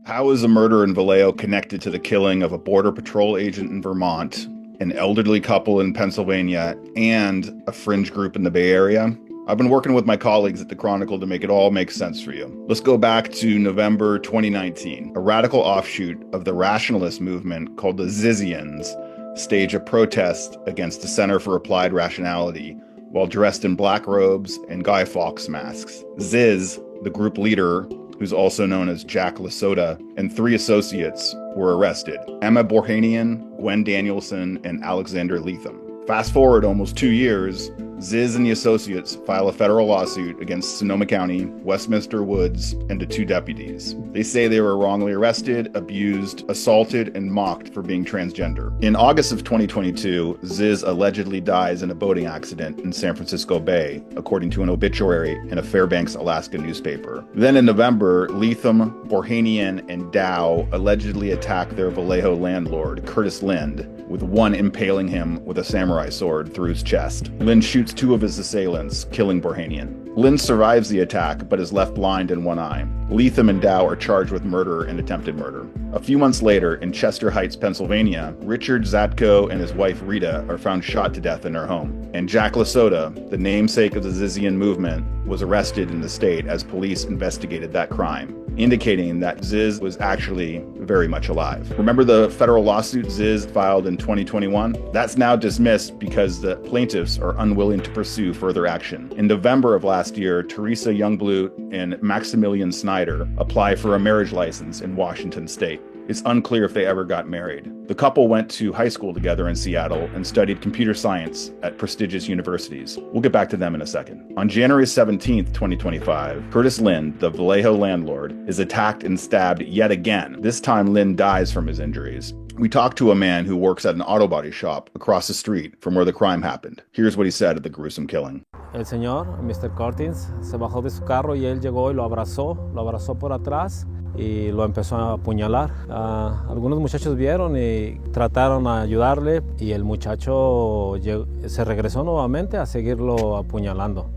How is a murder in Vallejo connected to the killing of a Border Patrol agent in Vermont, an elderly couple in Pennsylvania, and a fringe group in the Bay Area? I've been working with my colleagues at the Chronicle to make it all make sense for you. Let's go back to November 2019. A radical offshoot of the rationalist movement called the Zizians stage a protest against the Center for Applied Rationality while dressed in black robes and Guy Fawkes masks. Ziz, the group leader, who's also known as Jack Lasota, and 3 associates were arrested: Emma Borhanian, Gwen Danielson, and Alexander Leatham. Fast forward almost 2 years, Ziz and the associates file a federal lawsuit against Sonoma County, Westminster Woods, and the 2 deputies. They say they were wrongly arrested, abused, assaulted, and mocked for being transgender. In August of 2022, Ziz allegedly dies in a boating accident in San Francisco Bay, according to an obituary in a Fairbanks, Alaska newspaper. Then in November, Leatham, Borhanian, and Dow allegedly attack their Vallejo landlord, Curtis Lind, with one impaling him with a samurai sword through his chest. Lind shoots 2 of his assailants, killing Borhanian. Lind survives the attack, but is left blind in one eye. Leatham and Dow are charged with murder and attempted murder. A few months later, in Chester Heights, Pennsylvania, Richard Zatko and his wife Rita are found shot to death in their home. And Jack Lasota, the namesake of the Zizian movement, was arrested in the state as police investigated that crime, indicating that Ziz was actually very much alive. Remember the federal lawsuit Ziz filed in 2021? That's now dismissed because the plaintiffs are unwilling to pursue further action. In November of last year, Teresa Youngblood and Maximilian Snyder apply for a marriage license in Washington state. It's unclear if they ever got married. The couple went to high school together in Seattle and studied computer science at prestigious universities. We'll get back to them in a second. On January 17th, 2025, Curtis Lind, the Vallejo landlord, is attacked and stabbed yet again. This time, Lind dies from his injuries. We talked to a man who works at an auto body shop across the street from where the crime happened. Here's what he said of the gruesome killing. El señor, Mr. Curtis, se bajó de su carro y él llegó y lo abrazó por atrás y lo empezó a apuñalar. Algunos muchachos vieron y trataron de ayudarle y el muchacho se regresó nuevamente a seguirlo apuñalando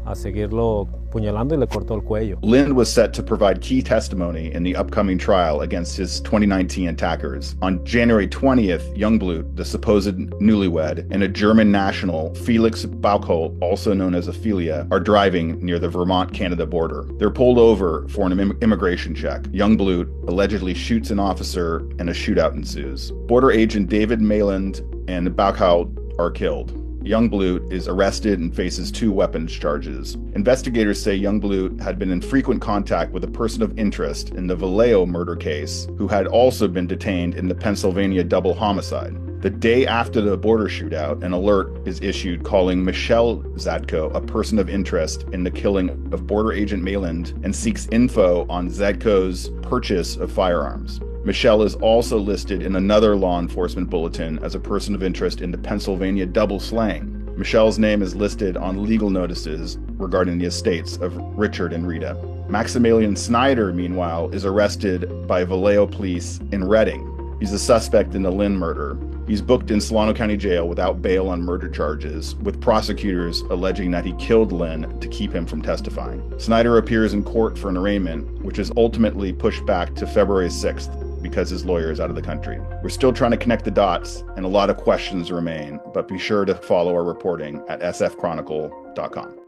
y le cortó el cuello. Lind was set to provide key testimony in the upcoming trial against his 2019 attackers. On January 20th, Youngblood, the supposed newlywed, and a German national, Felix Bauchholt, also known as Ophelia, are driving near the Vermont-Canada border. They're pulled over for an immigration check. Youngblood allegedly shoots an officer and a shootout ensues. Border agent David Mayland and Bauchholt are killed. Youngblood is arrested and faces 2 weapons charges. Investigators say Youngblood had been in frequent contact with a person of interest in the Vallejo murder case, who had also been detained in the Pennsylvania double homicide. The day after the border shootout, an alert is issued calling Michelle Zatko a person of interest in the killing of border agent Mayland and seeks info on Zatko's purchase of firearms. Michelle is also listed in another law enforcement bulletin as a person of interest in the Pennsylvania double slaying. Michelle's name is listed on legal notices regarding the estates of Richard and Rita. Maximilian Snyder, meanwhile, is arrested by Vallejo police in Reading. He's a suspect in the Lind murder. He's booked in Solano County Jail without bail on murder charges, with prosecutors alleging that he killed Lind to keep him from testifying. Snyder appears in court for an arraignment, which is ultimately pushed back to February 6th because his lawyer is out of the country. We're still trying to connect the dots, and a lot of questions remain, but be sure to follow our reporting at sfchronicle.com.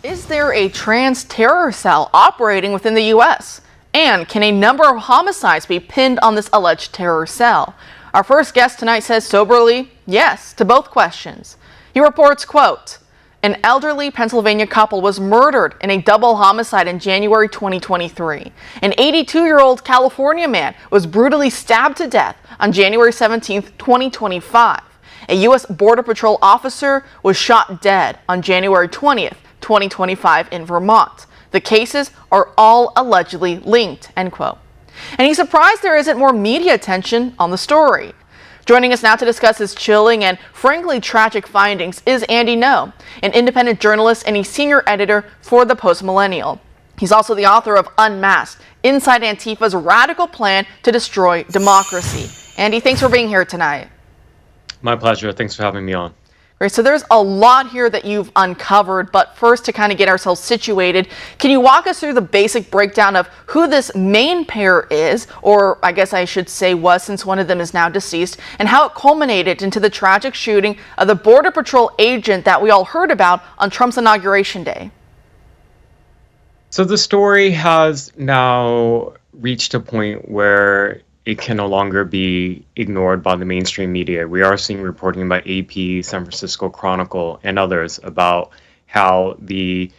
Is there a trans terror cell operating within the U.S.? And can a number of homicides be pinned on this alleged terror cell? Our first guest tonight says soberly yes to both questions. He reports, quote, an elderly Pennsylvania couple was murdered in a double homicide in January 2023. An 82-year-old California man was brutally stabbed to death on January 17, 2025. A U.S. Border Patrol officer was shot dead on January 20th, 2025 in Vermont. The cases are all allegedly linked, end quote. And he's surprised there isn't more media attention on the story. Joining us now to discuss his chilling and frankly tragic findings is Andy Ngo, an independent journalist and a senior editor for The Post-Millennial. He's also the author of Unmasked, Inside Antifa's Radical Plan to Destroy Democracy. Andy, thanks for being here tonight. My pleasure. Thanks for having me on. Right, so there's a lot here that you've uncovered, but first, to kind of get ourselves situated, can you walk us through the basic breakdown of who this main pair is, or I guess I should say was, since one of them is now deceased, and how it culminated into the tragic shooting of the Border Patrol agent that we all heard about on Trump's inauguration day? So the story has now reached a point where it can no longer be ignored by the mainstream media. We are seeing reporting by AP, San Francisco Chronicle, and others about how the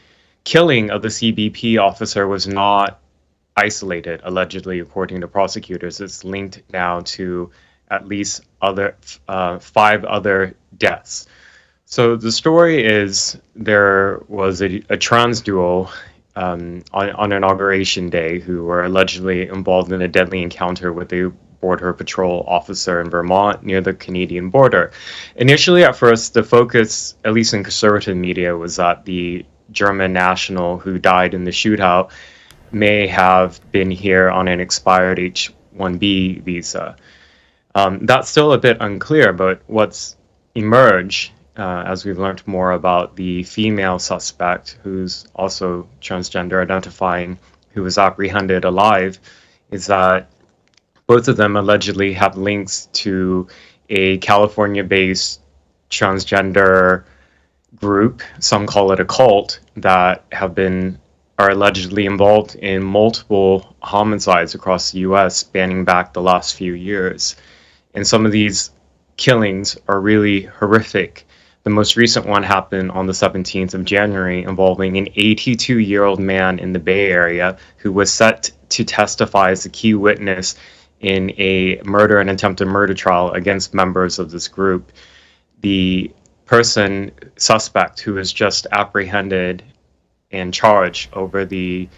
killing of the CBP officer was not isolated, allegedly, according to prosecutors. It's linked now to at least 5 other deaths. So the story is there was a trans duo on Inauguration Day who were allegedly involved in a deadly encounter with a Border Patrol officer in Vermont near the Canadian border. Initially, at first, the focus, at least in conservative media, was that the German national who died in the shootout may have been here on an expired H-1B visa. That's still a bit unclear, but what's emerged as we've learned more about the female suspect, who's also transgender identifying, who was apprehended alive, is that both of them allegedly have links to a California-based transgender group, some call it a cult, that are allegedly involved in multiple homicides across the US spanning back the last few years. And some of these killings are really horrific. The most recent one happened on the 17th of January, involving an 82-year-old man in the Bay Area who was set to testify as a key witness in a murder and attempted murder trial against members of this group. The suspect who was just apprehended and charged over the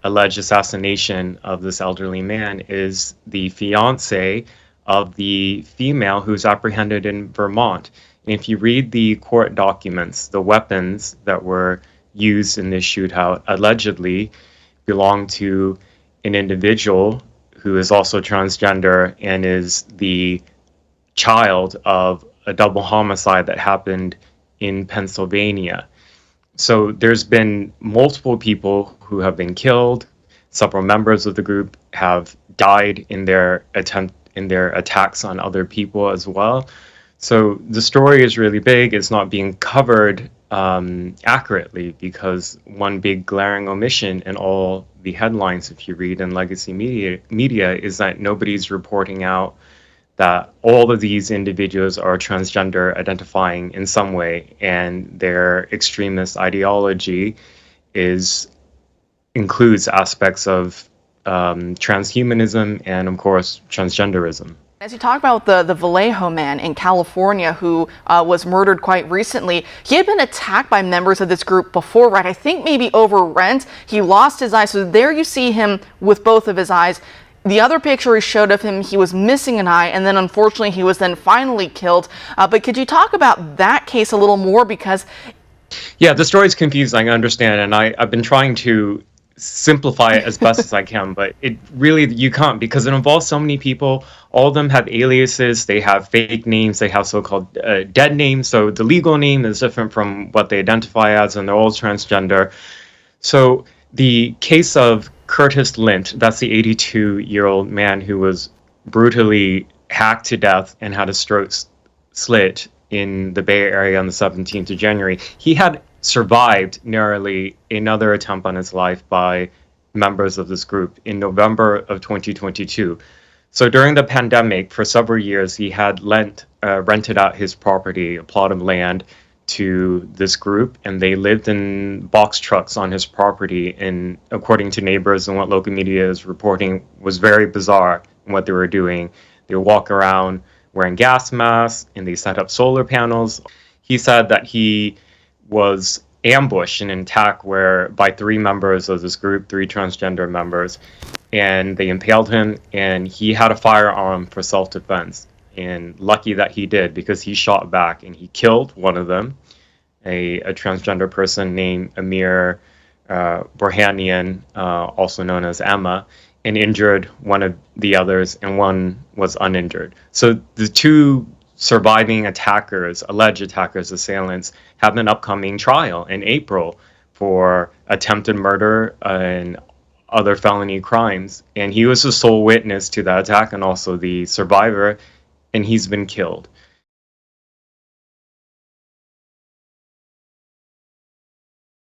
alleged assassination of this elderly man is the fiance of the female who's apprehended in Vermont. And if you read the court documents, the weapons that were used in this shootout allegedly belong to an individual who is also transgender and is the child of a double homicide that happened in Pennsylvania. So there's been multiple people who have been killed. Several members of the group have died in their attacks on other people as well. So the story is really big. It's not being covered accurately because one big glaring omission in all the headlines, if you read in legacy media, is that nobody's reporting out that all of these individuals are transgender identifying in some way, and their extremist ideology includes aspects of transhumanism and, of course, transgenderism. As you talk about the Vallejo man in California who was murdered quite recently, he had been attacked by members of this group before, right? I think maybe over rent. He lost his eye. So there you see him with both of his eyes. The other picture he showed of him, he was missing an eye, and then unfortunately he was then finally killed. But could you talk about that case a little more? Because yeah, the story's confusing, I understand, and I've been trying to simplify it as best as I can, but it really, you can't, because it involves so many people. All of them have aliases, they have fake names, they have so-called dead names, so the legal name is different from what they identify as, and they're all transgender. So the case of Curtis Lint, that's the 82-year-old man who was brutally hacked to death and had his throat slit in the Bay Area on the 17th of January. He had survived narrowly another attempt on his life by members of this group in November of 2022. So during the pandemic, for several years, he had rented out his property, a plot of land, to this group, and they lived in box trucks on his property. And according to neighbors and what local media is reporting, was very bizarre in what they were doing. They would walk around wearing gas masks, and they set up solar panels. He said that he was ambushed in an attack by 3 members of this group, 3 transgender members, and they impaled him, and he had a firearm for self-defense. And lucky that he did, because he shot back and he killed one of them, a transgender person named Amir Borhanian, also known as Emma, and injured one of the others, and one was uninjured. So the 2 surviving attackers, alleged attackers, assailants, have an upcoming trial in April for attempted murder and other felony crimes. And he was the sole witness to that attack and also the survivor, and he's been killed.